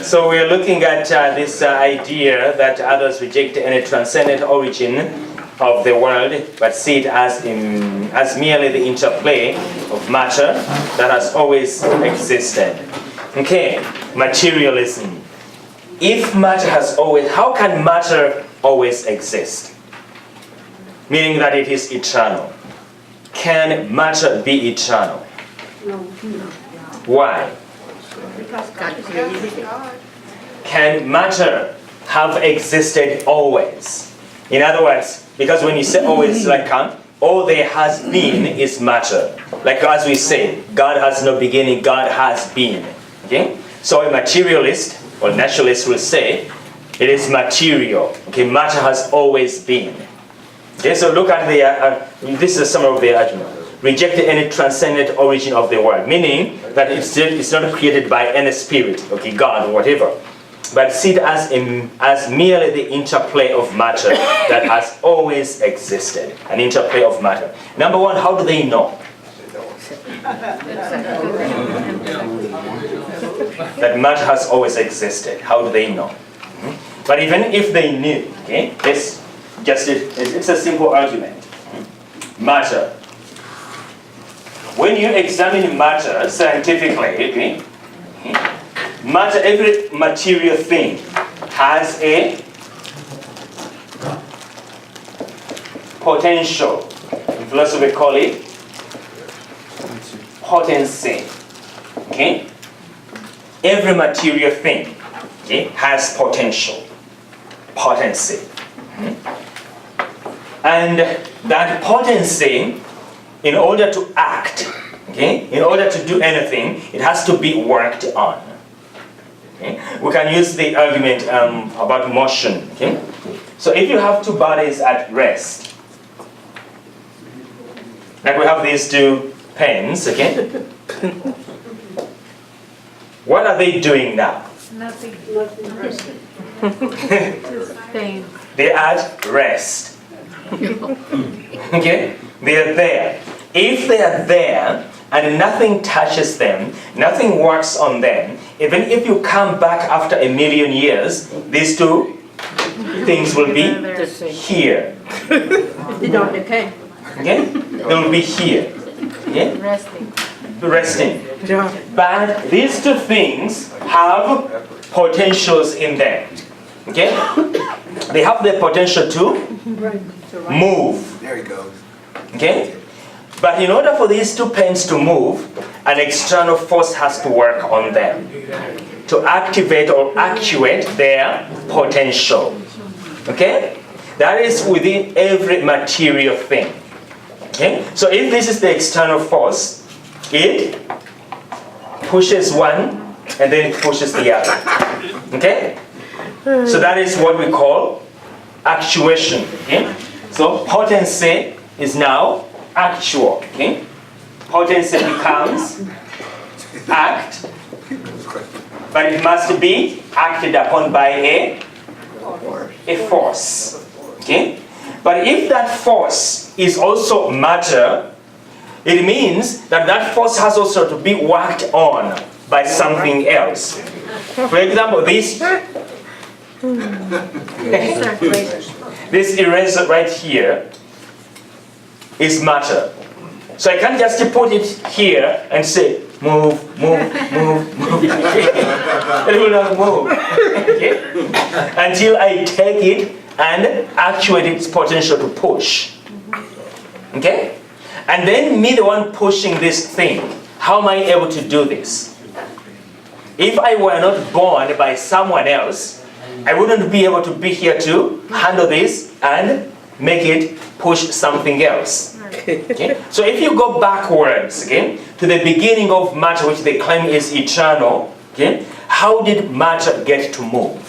So we're looking at this idea that others reject any transcendent origin of the world, but see it as merely the interplay of matter that has always existed. Okay, materialism. If matter has always, how can matter always exist? Meaning that it is eternal. Can matter be eternal? No. Why? Because God created it. Can matter have existed always? In other words, because when you say always, like all there has been is matter. Like as we say, God has no beginning, God has been. Okay? So a materialist or naturalist will say it is material. Okay, matter has always been. Okay, so look at the this is a summary of the argument. Rejected any transcendent origin of the world, meaning that it's not created by any spirit, okay, God or whatever, but see it as merely the interplay of matter that has always existed, an interplay of matter. Number one, how do they know that matter has always existed? How do they know? But even if they knew, okay, it's a simple argument. Matter. When you examine matter scientifically, okay, matter, every material thing has a potential. In philosophy, we call it potency. Okay? Every material thing, okay, has potential. Potency. And that potency, in order to act, okay, in order to do anything, it has to be worked on. Okay? We can use the argument about motion. Okay? So if you have two bodies at rest, like we have these two pens, okay? What are they doing now? Nothing. They are at rest. Okay? They are there. If they are there and nothing touches them, nothing works on them, even if you come back after 1,000,000 years, these two things will be here. They don't decay. Okay? They will be here. Okay? Resting. But these two things have potentials in them. Okay? They have the potential to move. There he goes. Okay? But in order for these two pens to move, an external force has to work on them to activate or actuate their potential. Okay? That is within every material thing. Okay? So if this is the external force, it pushes one and then it pushes the other. Okay? So that is what we call actuation. Okay? So potency is now actual. Okay? Potency becomes act, but it must be acted upon by a force. Okay? But if that force is also matter, it means that that force has also to be worked on by something else. For example, this eraser right here is matter. So I can't just put it here and say, move, move, move, move. It will not move. Okay? Until I take it and actuate its potential to push. Okay? And then me, the one pushing this thing, how am I able to do this? If I were not born by someone else, I wouldn't be able to be here to handle this and make it push something else. Okay? So if you go backwards, okay, to the beginning of matter, which they claim is eternal, okay, how did matter get to move?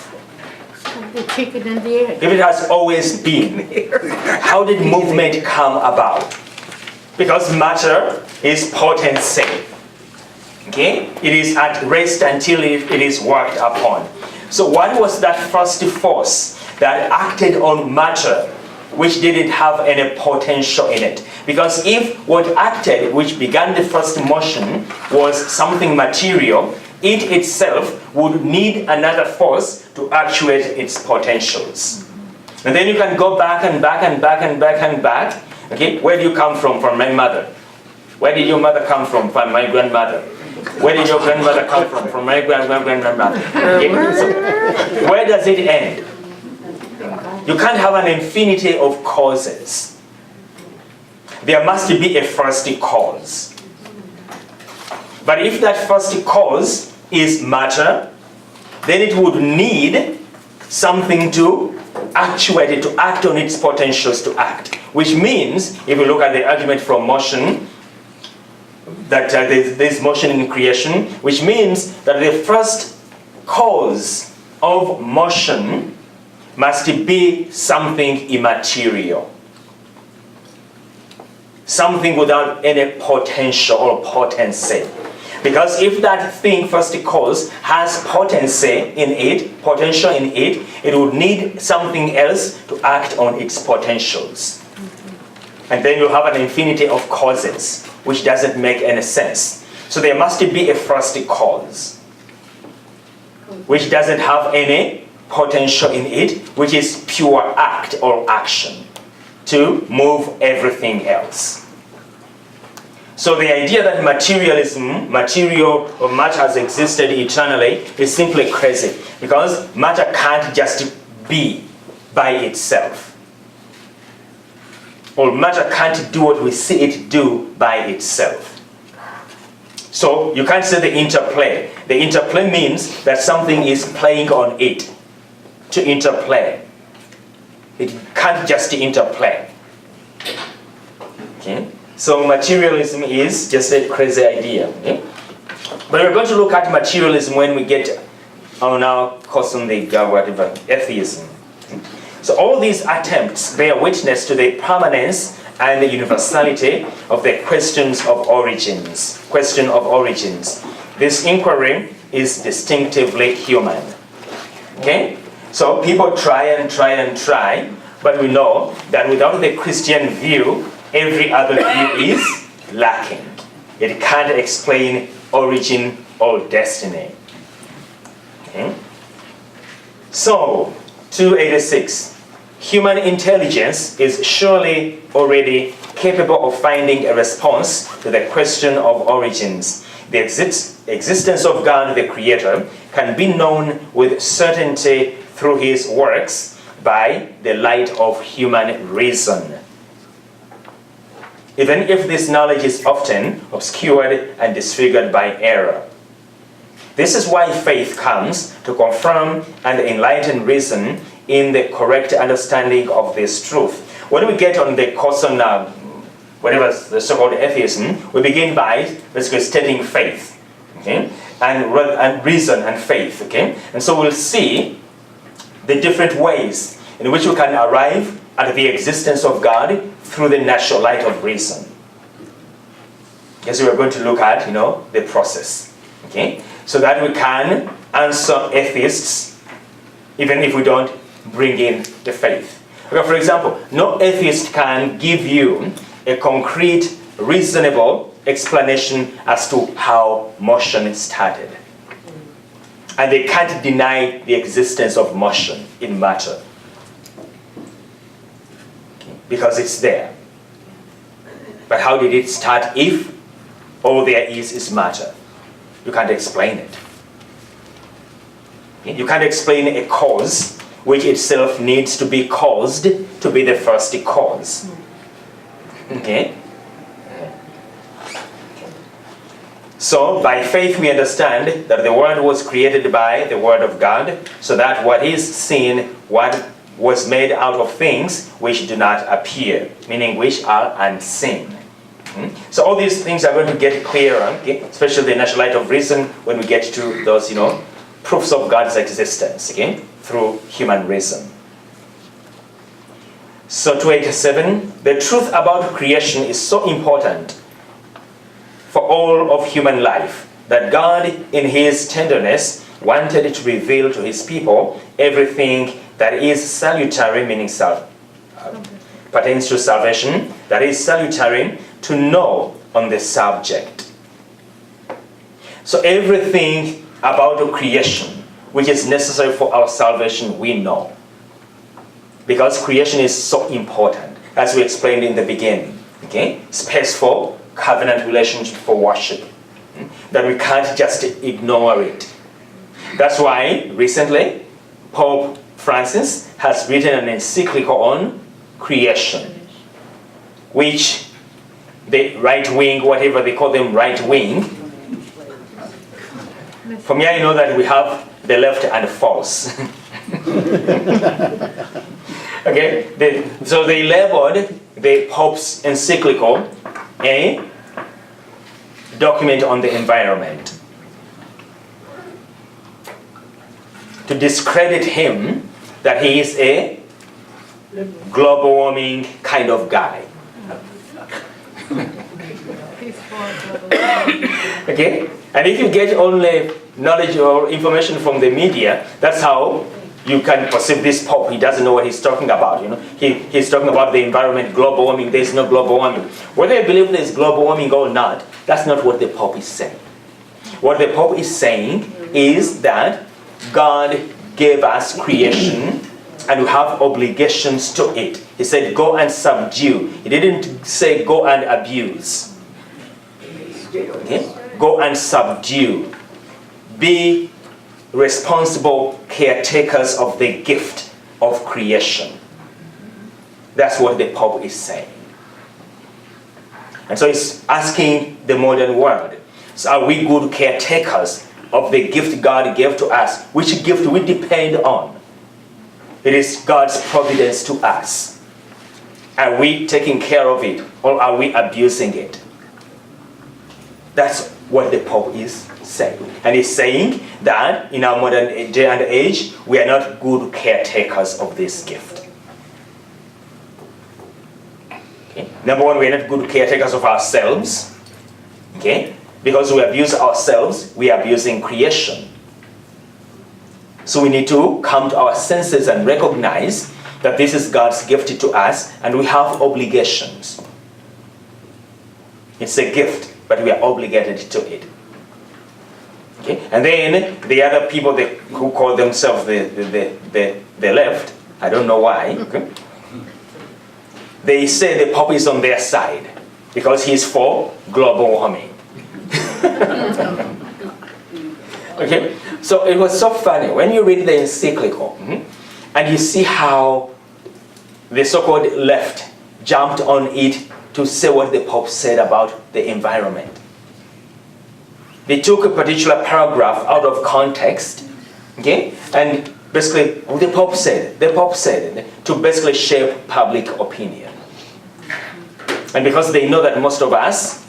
The chicken and the egg. If it has always been, how did movement come about? Because matter is potency. Okay? It is at rest until it is worked upon. So what was that first force that acted on matter which didn't have any potential in it. Because if what acted, which began the first motion, was something material, it itself would need another force to actuate its potentials. And then you can go back and back and back and back and back. Okay, where do you come from? From my mother. Where did your mother come from? From my grandmother. Where did your grandmother come from? From my grandmother. Okay, so where does it end? You can't have an infinity of causes. There must be a first cause. But if that first cause is matter, then it would need something to actuate it, to act on its potentials to act. Which means, if you look at the argument from motion, that there's motion in creation, which means that the first cause of motion must be something immaterial. Something without any potential or potency. Because if that thing, first cause, has potency in it, potential in it, it would need something else to act on its potentials. And then you have an infinity of causes, which doesn't make any sense. So there must be a first cause, which doesn't have any potential in it, which is pure act or action to move everything else. So the idea that material or matter has existed eternally is simply crazy, because matter can't just be by itself. Or matter can't do what we see it do by itself. So you can't say the interplay. The interplay means that something is playing on it to interplay. It can't just interplay. Okay? So materialism is just a crazy idea. Okay? But we're going to look at materialism when we get on our course on the atheism. So all these attempts bear witness to the permanence and the universality of the questions of origins. Question of origins. This inquiry is distinctively human. Okay? So people try and try and try, but we know that without the Christian view, every other view is lacking. It can't explain origin or destiny. Okay? So, 286. Human intelligence is surely already capable of finding a response to the question of origins. The existence of God, the Creator, can be known with certainty through His works by the light of human reason, even if this knowledge is often obscured and disfigured by error. This is why faith comes to confirm and enlighten reason in the correct understanding of this truth. When we get on the course on whatever the so-called atheism, we begin by basically stating faith, okay, and reason and faith, okay, and so we'll see the different ways in which we can arrive at the existence of God through the natural light of reason. Yes, we are going to look at, the process, okay, so that we can answer atheists, even if we don't bring in the faith. Okay, for example, no atheist can give you a concrete, reasonable explanation as to how motion started. And they can't deny the existence of motion in matter, because it's there. But how did it start if all there is matter? You can't explain it. You can't explain a cause which itself needs to be caused to be the first cause. Okay? So, by faith we understand that the world was created by the Word of God, so that what is seen, what was made out of things which do not appear, meaning which are unseen. So all these things are going to get clearer, okay? Especially the natural light of reason when we get to those, proofs of God's existence, okay, through human reason. So 287, the truth about creation is so important for all of human life that God, in His tenderness, wanted to reveal to His people everything that is salutary, meaning pertains to salvation that is salutary to know on the subject. So everything about the creation which is necessary for our salvation we know. Because creation is so important, as we explained in the beginning. Okay? Space for covenant relationship for worship. That we can't just ignore it. That's why recently Pope Francis has written an encyclical on creation, which the right wing, whatever they call them, right wing. From here, you know that we have the left and false. Okay, so they labeled the Pope's encyclical a document on the environment to discredit him that he is a global warming kind of guy. Okay, and if you get only knowledge or information from the media, that's how you can perceive this Pope. He doesn't know what he's talking about. You know, he's talking about the environment, global warming. There's no global warming. Whether you believe there's global warming or not, that's not what the Pope is saying. What the Pope is saying is that God gave us creation and we have obligations to it. He said, go and subdue. He didn't say go and abuse. Okay? Go and subdue. Be responsible caretakers of the gift of creation. That's what the Pope is saying. And so he's asking the modern world, so are we good caretakers of the gift God gave to us? Which gift we depend on? It is God's providence to us. Are we taking care of it or are we abusing it? That's what the Pope is saying. And he's saying that in our modern day and age, we are not good caretakers of this gift. Okay? Number one, we are not good caretakers of ourselves. Okay? Because we abuse ourselves, we are abusing creation. So we need to come to our senses and recognize that this is God's gift to us and we have obligations. It's a gift, but we are obligated to it. Okay? And then the other people who call themselves the left, I don't know why, okay? They say the Pope is on their side because he's for global warming. Okay? So it was so funny when you read the encyclical and you see how the so-called left jumped on it to say what the Pope said about the environment. They took a particular paragraph out of context, okay, and basically the Pope said it, to basically shape public opinion. And because they know that most of us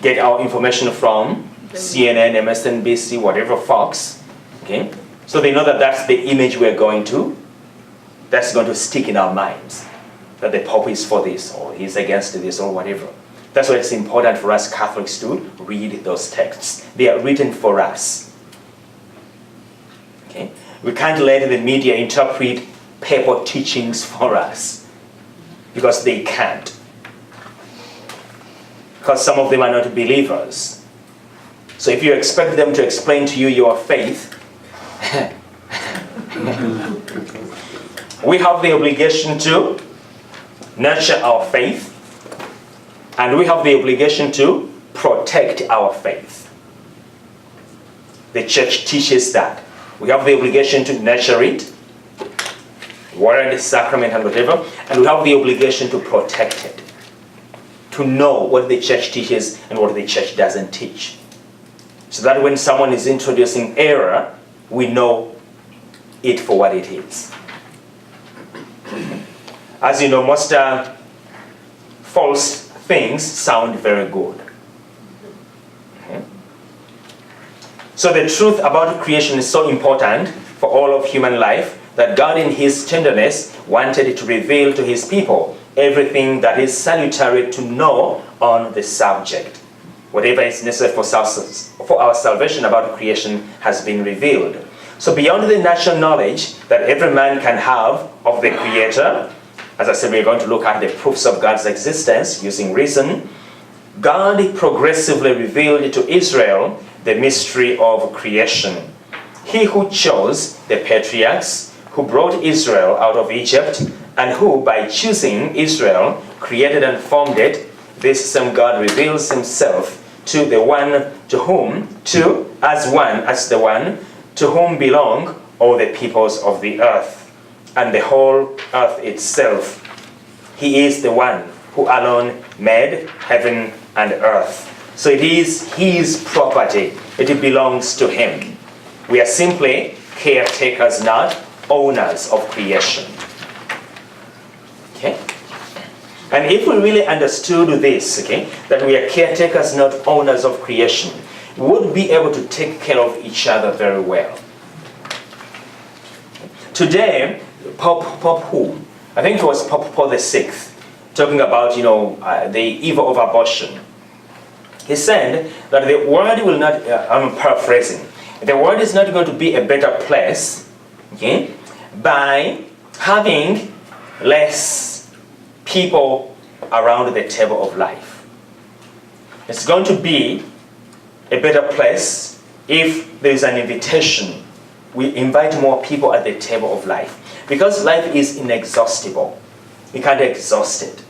get our information from CNN, MSNBC, whatever, Fox, okay, so they know that that's the image that's going to stick in our minds, that the Pope is for this or he's against this or whatever. That's why it's important for us Catholics to read those texts. They are written for us. Okay? We can't let the media interpret papal teachings for us because they can't. Because some of them are not believers. So if you expect them to explain to you your faith, we have the obligation to nurture our faith, and we have the obligation to protect our faith. The church teaches that. We have the obligation to nurture it, water the sacrament and whatever, and we have the obligation to protect it. To know what the church teaches and what the church doesn't teach. So that when someone is introducing error, we know it for what it is. As you know, most false things sound very good. Okay? So the truth about creation is so important for all of human life that God in his tenderness wanted to reveal to his people everything that is salutary to know on the subject. Whatever is necessary for our salvation about creation has been revealed. So beyond the natural knowledge that every man can have of the Creator, as I said, we're going to look at the proofs of God's existence using reason. God progressively revealed to Israel the mystery of creation. He who chose the patriarchs, who brought Israel out of Egypt, and who, by choosing Israel, created and formed it, this same God reveals himself to the one to whom, as the one to whom belong all the peoples of the earth and the whole earth itself. He is the one who alone made heaven and earth. So it is his property. It belongs to him. We are simply caretakers, not owners of creation. Okay? And if we really understood this, okay, that we are caretakers, not owners of creation, we would be able to take care of each other very well. Today, Pope who? I think it was Pope Paul VI, talking about, the evil of abortion. He said that the world will not, I'm paraphrasing, the world is not going to be a better place, okay, by having less people around the table of life. It's going to be a better place if there is an invitation. We invite more people at the table of life. Because life is inexhaustible. We can't exhaust it.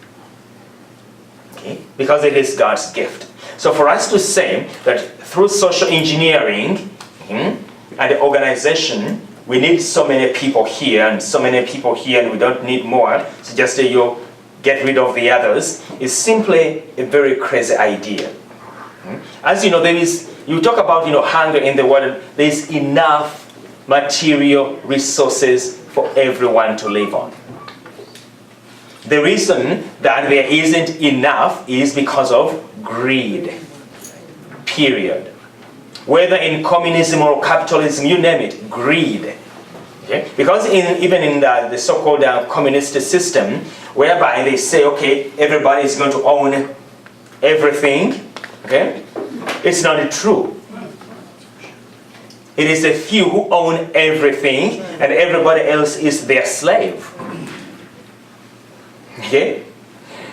Okay? Because it is God's gift. So for us to say that through social engineering and organization, we need so many people here and so many people here and we don't need more, so just you get rid of the others, is simply a very crazy idea. As you know, you talk about hunger in the world, there is enough material resources for everyone to live on. The reason that there isn't enough is because of greed. Period. Whether in communism or capitalism, you name it, greed. Okay? Because even in the so-called communist system, whereby they say, okay, everybody is going to own everything, okay? It's not true. It is a few who own everything and everybody else is their slave. Okay?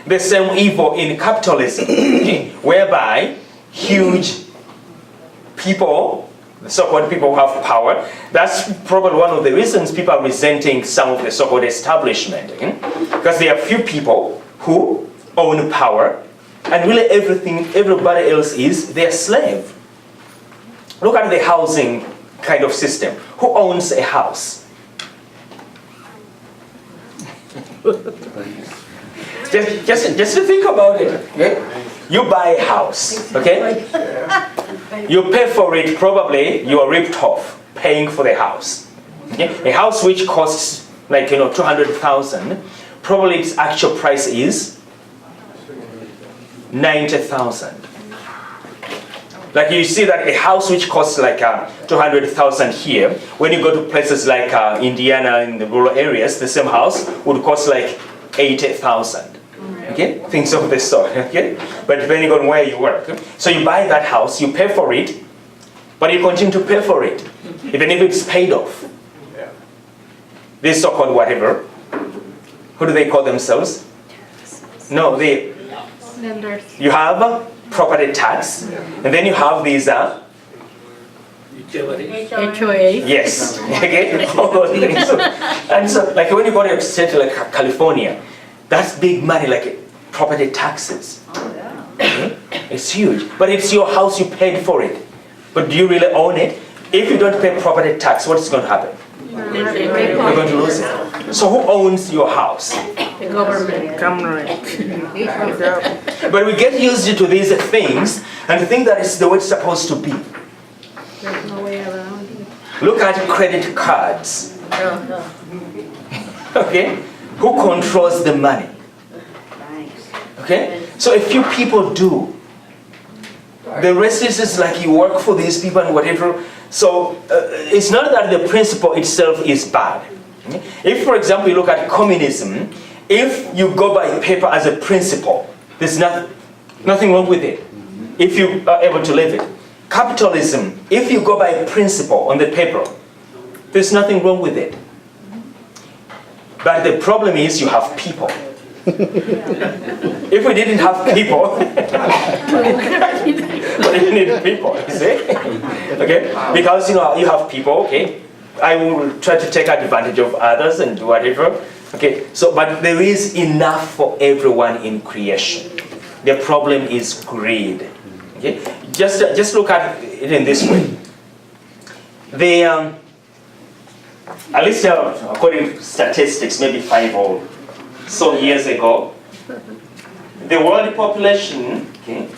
The same evil in capitalism, okay? Whereby huge people, the so-called people who have power, that's probably one of the reasons people are resenting some of the so-called establishment. Okay? Because there are few people who own power and really everybody else is their slave. Look at the housing kind of system. Who owns a house? just to think about it. Okay? You buy a house, okay? You pay for it, probably you are ripped off paying for the house. Okay? A house which costs like 200,000, probably its actual price is 90,000. Like you see that a house which costs like 200,000 here, when you go to places like Indiana in the rural areas, the same house would cost like 80,000. Okay, things of this sort. Okay, but depending on where you work, so you buy that house, you pay for it, but you continue to pay for it, even if it's paid off. This so-called whatever. Who do they call themselves? No, you have property tax, and then you have these HOA. yes, okay, all those things. And so, like when you go to a state like California, that's big money, like property taxes. Okay? It's huge, but it's your house, you paid for it. But do you really own it? If you don't pay property tax, what's going to happen? You're going to lose it. So who owns your house? The government. But we get used to these things and think that it's the way it's supposed to be. There's no way around it. Look at credit cards. Okay? Who controls the money? Okay? So a few people do. The rest is just like you work for these people and whatever. So it's not that the principle itself is bad. If, for example, you look at communism, if you go by paper as a principle, there's nothing wrong with it, if you are able to live it. Capitalism, if you go by principle on the paper, there's nothing wrong with it. But the problem is you have people. If we didn't have people, we didn't need people, you see? Okay? Because you have people, okay? I will try to take advantage of others and do whatever. Okay, so but there is enough for everyone in creation. The problem is greed. Okay, just look at it in this way. At least according to statistics, maybe 5 or so years ago, the world population, okay,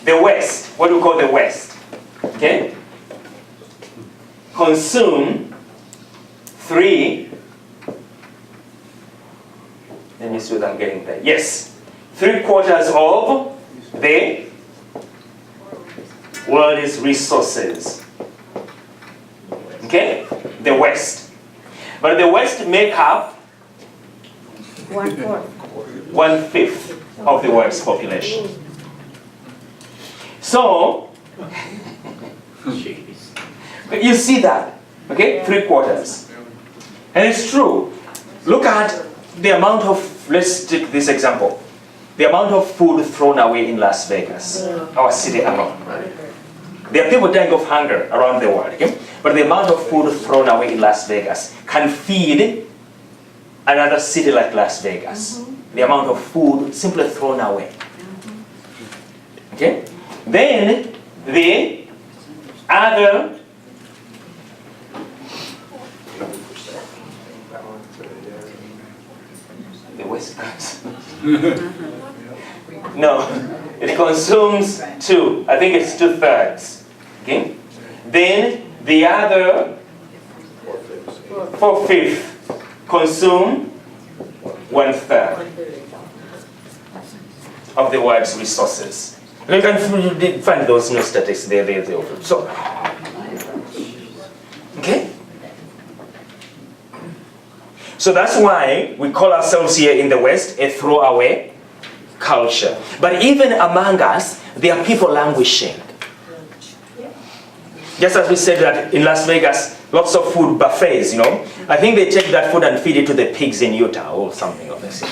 the West, what do we call the West? Okay, consume 3. Let me see what I'm getting there. Yes, 3/4 of the world's resources. Okay, the West. But the West make up 1/4. 1/5 of the world's population. So, you see that, okay? 3/4. And it's true. Look at the amount of, let's take this example, the amount of food thrown away in Las Vegas, our city alone. There are people dying of hunger around the world, okay? But the amount of food thrown away in Las Vegas can feed another city like Las Vegas. The amount of food simply thrown away. Okay? Then the other the West Coast. No, it consumes 2. I think it's 2/3. Okay? Then the other 4/5 consume 1/3 of the world's resources. You can find those new statistics there. So, okay? So that's why we call ourselves here in the West a throwaway culture. But even among us, there are people languishing. Just as we said that in Las Vegas, lots of food buffets, I think they take that food and feed it to the pigs in Utah or something of this.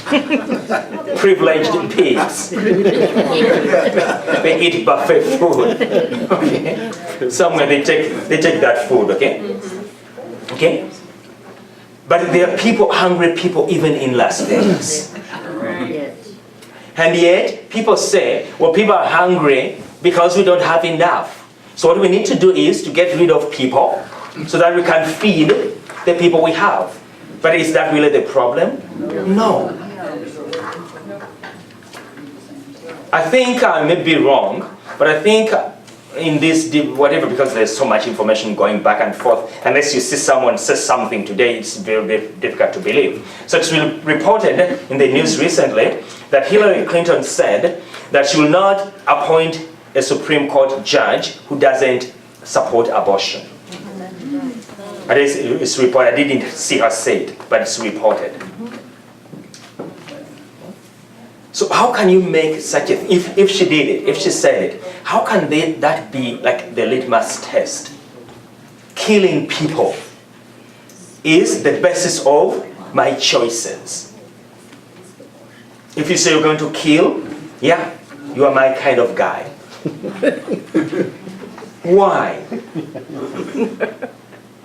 Privileged pigs. They eat buffet food. Okay. Somewhere they take that food, okay? Okay? But there are hungry people even in Las Vegas. And yet, people say, well, people are hungry because we don't have enough. So what we need to do is to get rid of people so that we can feed the people we have. But is that really the problem? No. I think I may be wrong, but I think in this, because there's so much information going back and forth, unless you see someone says something today, it's very, very difficult to believe. So it's been reported in the news recently that Hillary Clinton said that she will not appoint a Supreme Court judge who doesn't support abortion. But it's reported. I didn't see her say it, but it's reported. So how can you make such a thing? If she did it, if she said it, how can that be like the litmus test? Killing people is the basis of my choices. If you say you're going to kill, yeah, you are my kind of guy. Why?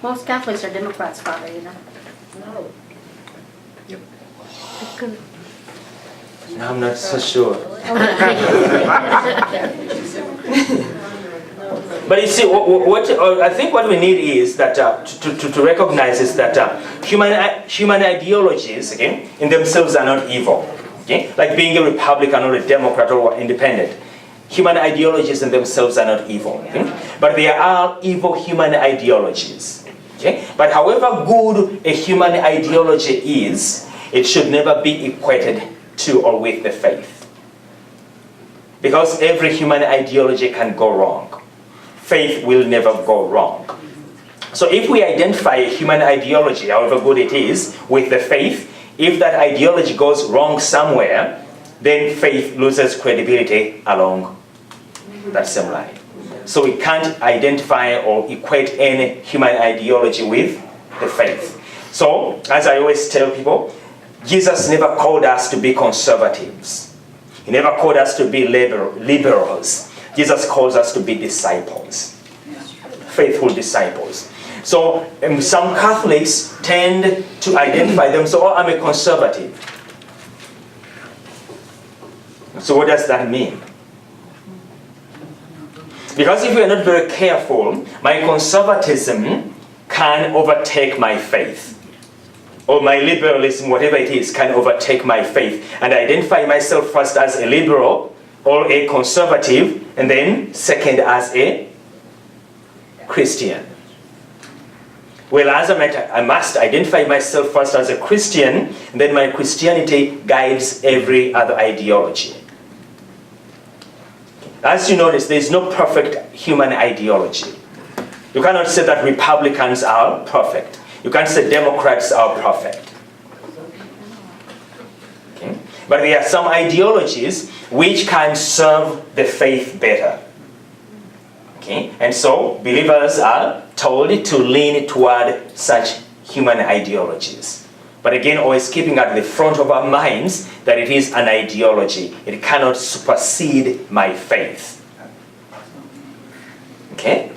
Most Catholics are Democrats, Father, No. I'm not so sure. But you see, I think what we need is that to recognize is that human ideologies, okay, in themselves are not evil. Okay, like being a Republican or a Democrat or independent. Human ideologies in themselves are not evil. Okay? But there are evil human ideologies. Okay? But however good a human ideology is, it should never be equated to or with the faith. Because every human ideology can go wrong. Faith will never go wrong. So if we identify a human ideology, however good it is, with the faith, if that ideology goes wrong somewhere, then faith loses credibility along that same line. so we can't identify or equate any human ideology with the faith. So, as I always tell people, Jesus never called us to be conservatives. He never called us to be liberals. Jesus calls us to be disciples, faithful disciples. So some Catholics tend to identify themselves, oh, I'm a conservative. So what does that mean? Because if we're not very careful, my conservatism can overtake my faith. Or my liberalism, whatever it is, can overtake my faith. And I identify myself first as a liberal or a conservative, and then second as a Christian. Well, as a matter, I must identify myself first as a Christian, and then my Christianity guides every other ideology. As you notice, there is no perfect human ideology. You cannot say that Republicans are perfect. You can't say Democrats are perfect. Okay? But there are some ideologies which can serve the faith better. Okay? And so believers are told to lean toward such human ideologies. But again, always keeping at the front of our minds that it is an ideology. It cannot supersede my faith. Okay?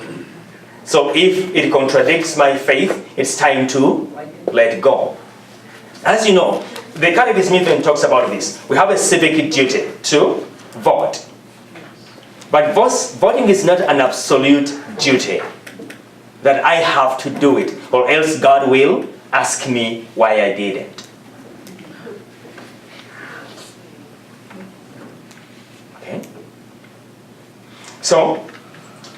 So if it contradicts my faith, it's time to let go. As you know, the Catechism even talks about this. We have a civic duty to vote. But voting is not an absolute duty that I have to do it, or else God will ask me why I didn't. Okay? So,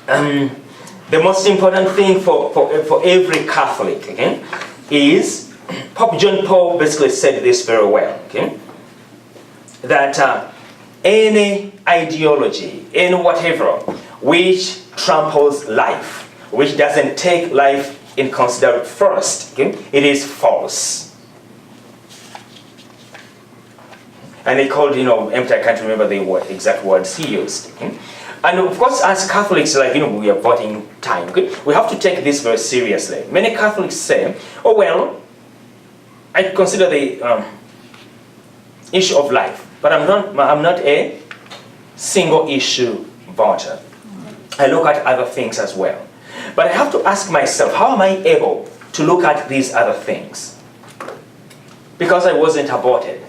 the most important thing for every Catholic, okay, is Pope John Paul basically said this very well, okay, that any ideology, any whatever, which tramples life, which doesn't take life in consideration first, okay, it is false. And he called, I can't remember the exact words he used. Okay? And of course, as Catholics, we are voting time. Okay? We have to take this very seriously. Many Catholics say, oh well, I consider the issue of life, but I'm not a single issue voter. I look at other things as well. But I have to ask myself, how am I able to look at these other things? Because I wasn't aborted.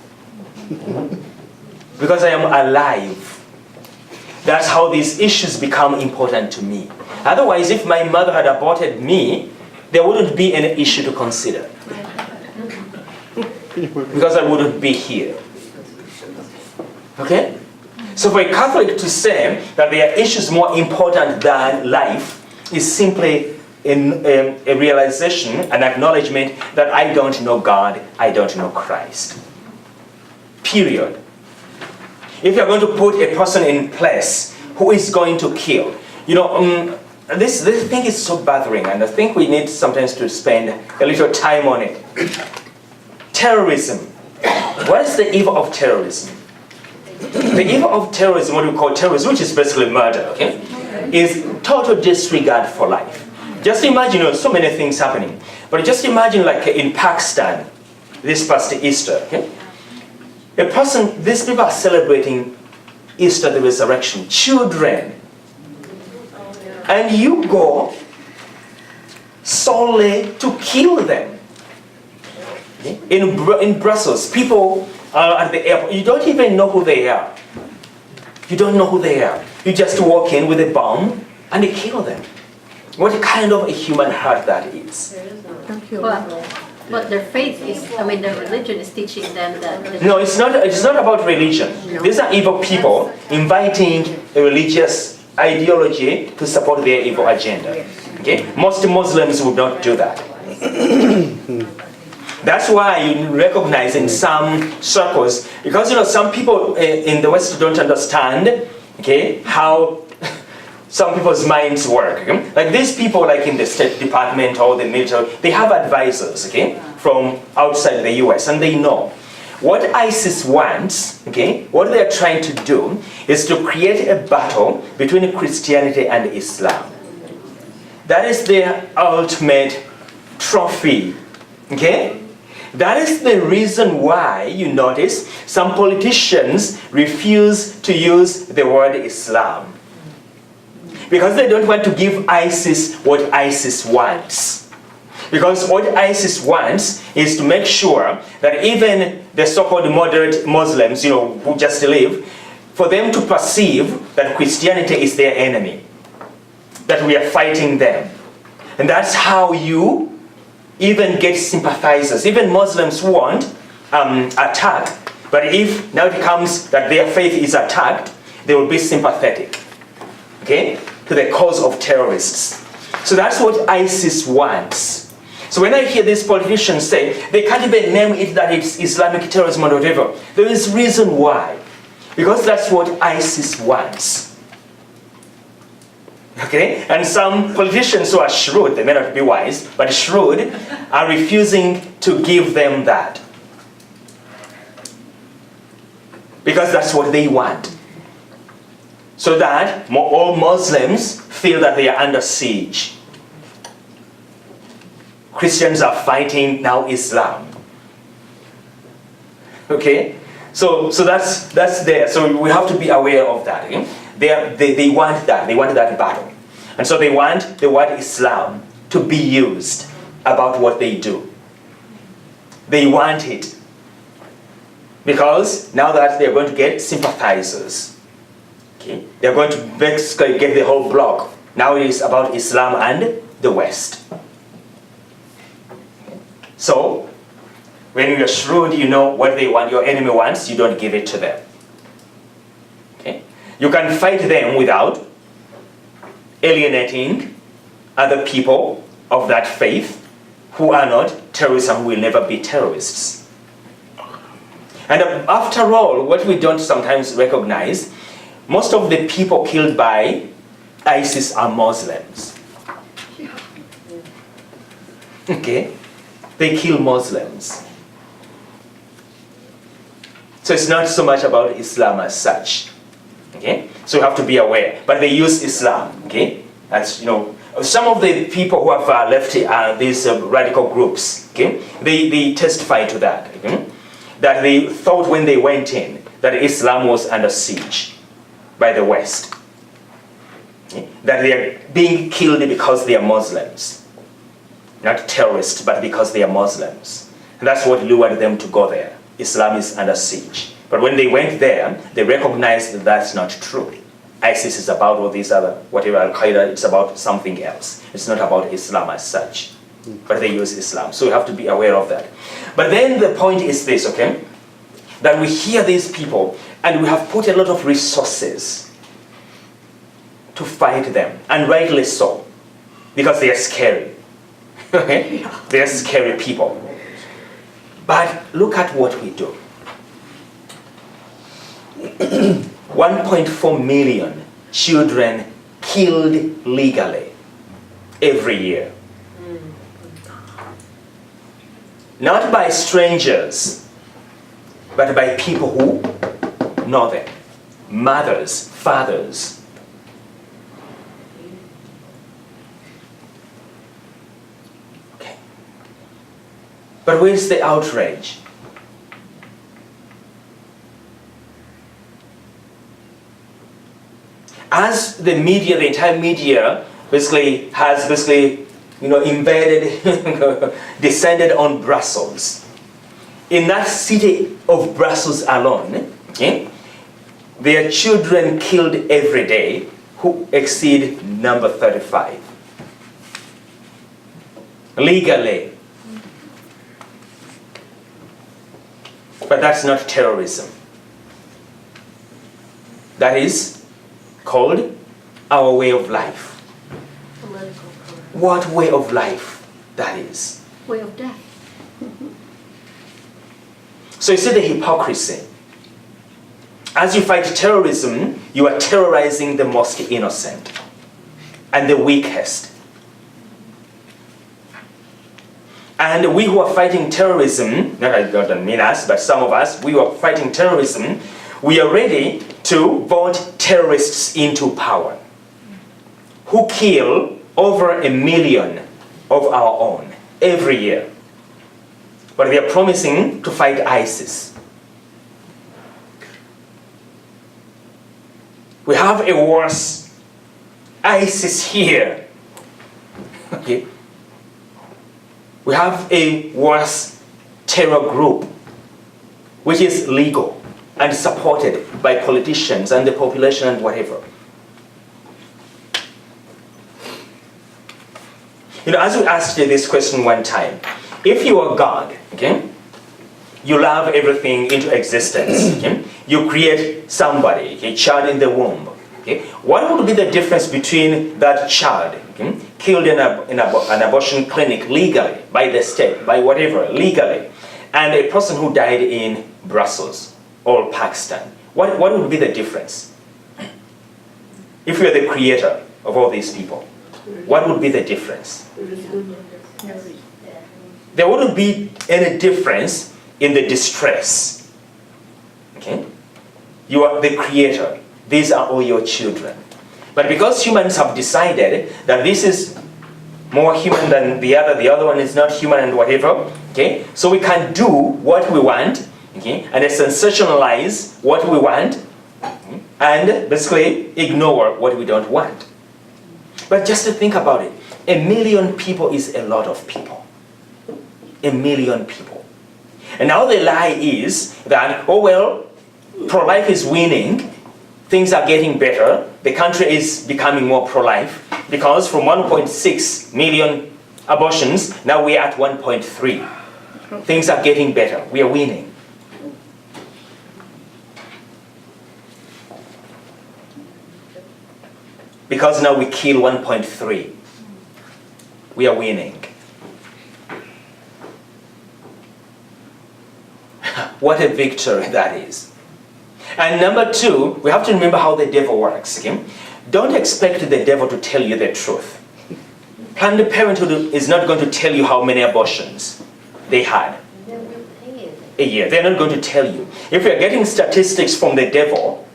Because I am alive. That's how these issues become important to me. Otherwise, if my mother had aborted me, there wouldn't be any issue to consider. Because I wouldn't be here. Okay? So for a Catholic to say that there are issues more important than life is simply a realization, an acknowledgement that I don't know God, I don't know Christ. Period. If you're going to put a person in place who is going to kill, this thing is so bothering, and I think we need sometimes to spend a little time on it. Terrorism. What is the evil of terrorism? The evil of terrorism, what we call terrorism, which is basically murder, okay, is total disregard for life. Just imagine, so many things happening, but just imagine like in Pakistan, this past Easter, okay? These people are celebrating Easter, the resurrection, children. And you go solely to kill them. Okay? In Brussels, people are at the airport. You don't even know who they are. You don't know who they are. You just walk in with a bomb and you kill them. What kind of a human heart that is? But their faith is, their religion is teaching them that... No, it's not about religion. No. These are evil people inviting a religious ideology to support their evil agenda. Okay? Most Muslims would not do that. That's why you recognize in some circles, because some people in the West don't understand, okay, how some people's minds work. Okay? Like these people, like in the State Department or the military, they have advisors, okay, from outside the US, and they know. what ISIS wants, okay, what they are trying to do is to create a battle between Christianity and Islam. That is their ultimate trophy, okay? That is the reason why you notice some politicians refuse to use the word Islam. Because they don't want to give ISIS what ISIS wants. Because what ISIS wants is to make sure that even the so-called moderate Muslims, who just live, for them to perceive that Christianity is their enemy, that we are fighting them. And that's how you even get sympathizers. Even Muslims won't attack, but if now it comes that their faith is attacked, they will be sympathetic, okay, to the cause of terrorists. So that's what ISIS wants. So when I hear these politicians say, they can't even name it that it's Islamic terrorism or whatever, there is reason why. Because that's what ISIS wants. Okay? And some politicians who are shrewd, they may not be wise, but shrewd, are refusing to give them that. Because that's what they want. So that all Muslims feel that they are under siege. Christians are fighting now Islam. Okay? So that's there. So we have to be aware of that. Okay? They want that. They want that battle. And so they want the word Islam to be used about what they do. They want it. Because now that they're going to get sympathizers. Okay? They're going to basically get the whole block. Now it is about Islam and the West. So, when you're shrewd, you know what they want, your enemy wants, you don't give it to them. Okay? You can fight them without alienating other people of that faith who are not terrorists and who will never be terrorists. And after all, what we don't sometimes recognize, most of the people killed by ISIS are Muslims. Okay? They kill Muslims. So it's not so much about Islam as such. Okay? So you have to be aware. But they use Islam. Okay? That's, some of the people who have left these radical groups, okay? They testify to that. Okay? That they thought when they went in that Islam was under siege by the West. Okay? That they are being killed because they are Muslims. Not terrorists, but because they are Muslims. And that's what lured them to go there. Islam is under siege. But when they went there, they recognized that that's not true. ISIS is about all these other, whatever, Al-Qaeda, it's about something else. It's not about Islam as such. But they use Islam. So you have to be aware of that. But then the point is this, okay? That we hear these people, and we have put a lot of resources to fight them. And rightly so. Because they are scary. Okay? They're scary people. But look at what we do. 1.4 million children killed legally every year. Not by strangers, but by people who know them. Mothers, fathers. But where's the outrage? As the media, the entire media, has invaded, descended on Brussels. In that city of Brussels alone, okay, there are children killed every day who exceed number 35. Legally. But that's not terrorism. That is called our way of life. Political correct. What way of life that is? Way of death. So you see the hypocrisy. As you fight terrorism, you are terrorizing the most innocent and the weakest. And we who are fighting terrorism, not I don't mean us, but some of us, we who are fighting terrorism, we are ready to vote terrorists into power who kill over 1 million of our own every year. But we are promising to fight ISIS. We have a worse ISIS here. Okay. We have a worse terror group, which is legal and supported by politicians and the population and whatever. You know, as we asked you this question one time, if you are God, okay, you love everything into existence, okay, you create somebody, a child in the womb, okay, what would be the difference between that child, okay, killed in an abortion clinic legally, by the state, by whatever, legally, and a person who died in Brussels or Pakistan? What would be the difference? If you're the creator of all these people, what would be the difference? There wouldn't be any difference in the distress. Okay? You are the creator. These are all your children. But because humans have decided that this is more human than the other one is not human and whatever, okay? So we can do what we want, okay? And sensationalize what we want, and basically ignore what we don't want. But just to think about it, 1 million people is a lot of people. 1 million people. And now the lie is that, oh well, pro-life is winning, things are getting better, the country is becoming more pro-life, because from 1.6 million abortions, now we're at 1.3. Things are getting better, we are winning. Because now we kill 1.3. We are winning. What a victory that is. And number two, we have to remember how the devil works. Okay? Don't expect the devil to tell you the truth. Planned Parenthood is not going to tell you how many abortions they had a year. They're not going to tell you. If you're getting statistics from the devil,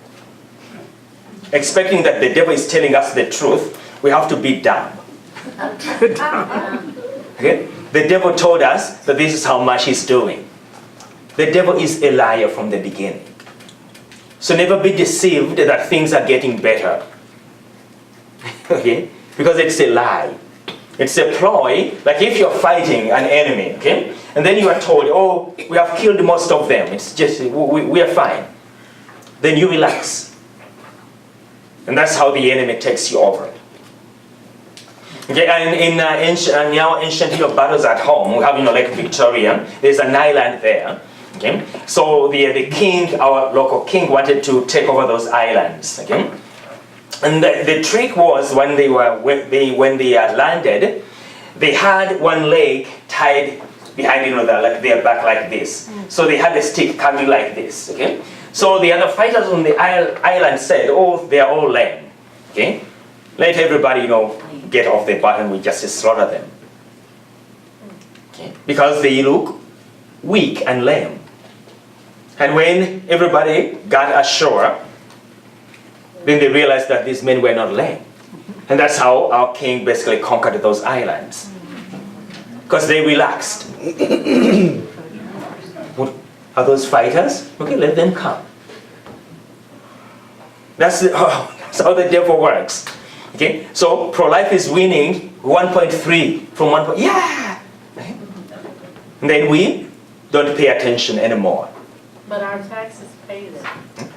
expecting that the devil is telling us the truth, we have to be dumb. Okay? The devil told us that this is how much he's doing. The devil is a liar from the beginning. So never be deceived that things are getting better. Okay? Because it's a lie. It's a ploy, like if you're fighting an enemy, okay? And then you are told, oh, we have killed most of them. It's just, we are fine. Then you relax. And that's how the enemy takes you over. Okay, and in our ancient battles at home, we have, Lake Victoria, there's an island there. Okay, so the king, our local king, wanted to take over those islands. Okay, and the trick was when they landed, they had one leg tied behind, their back like this. So they had a stick coming like this. Okay. So the other fighters on the island said, oh, they are all lame. Okay? Let everybody, get off the boat and we just slaughter them. Okay? Because they look weak and lame. And when everybody got ashore, then they realized that these men were not lame. And that's how our king basically conquered those islands. Because they relaxed. Are those fighters? Okay, let them come. That's how the devil works. Okay, so pro-life is winning 1.3 from 1. Yeah. And then we don't pay attention anymore. But our taxes pay them.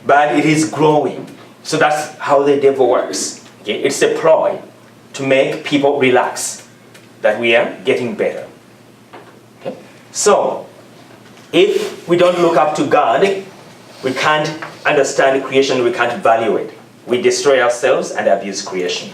But it is growing. So that's how the devil works. Okay, it's a ploy to make people relax that we are getting better. Okay? So if we don't look up to God, we can't understand creation, we can't value it. We destroy ourselves and abuse creation.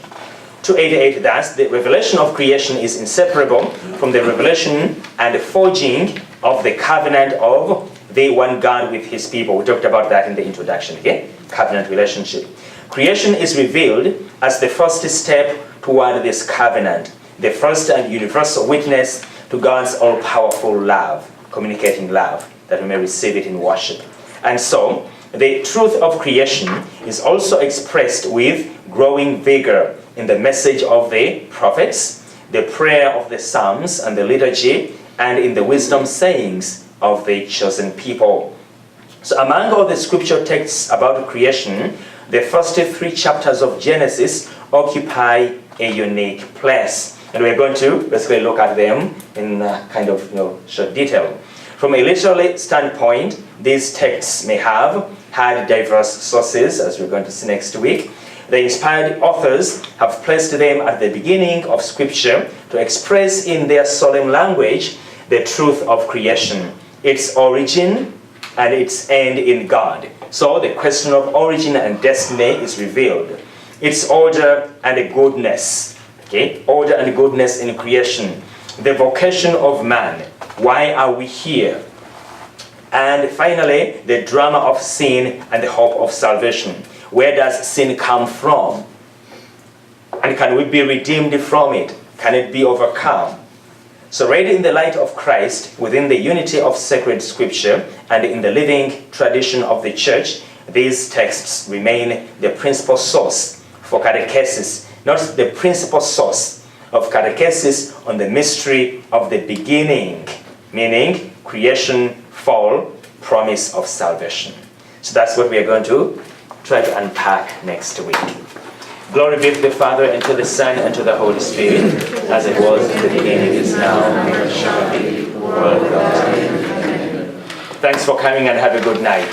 288, thus, the revelation of creation is inseparable from the revelation and the forging of the covenant of the one God with his people. We talked about that in the introduction, okay? Covenant relationship. Creation is revealed as the first step toward this covenant, the first and universal witness to to God's all-powerful love, communicating love, that we may receive it in worship. And so, the truth of creation is also expressed with growing vigor in the message of the prophets, the prayer of the Psalms and the liturgy, and in the wisdom sayings of the chosen people. So among all the scripture texts about creation, the first 3 chapters of Genesis occupy a unique place. And we're going to basically look at them in kind of short detail. From a literary standpoint, these texts may have had diverse sources, as we're going to see next week. The inspired authors have placed them at the beginning of Scripture to express in their solemn language the truth of creation, its origin and its end in God. So the question of origin and destiny is revealed. Its order and goodness, order and goodness in creation. The vocation of man, why are we here? And finally, the drama of sin and the hope of salvation. Where does sin come from? And can we be redeemed from it? Can it be overcome? So read in the light of Christ, within the unity of sacred scripture, and in the living tradition of the church, these texts remain the principal source for catechesis, not the principal source of catechesis on the mystery of the beginning, meaning creation, fall, promise of salvation. So that's what we are going to try to unpack next week. Glory be to the Father, and to the Son, and to the Holy Spirit, as it was in the beginning, is now, and shall be, world without end. Thanks for coming, and have a good night.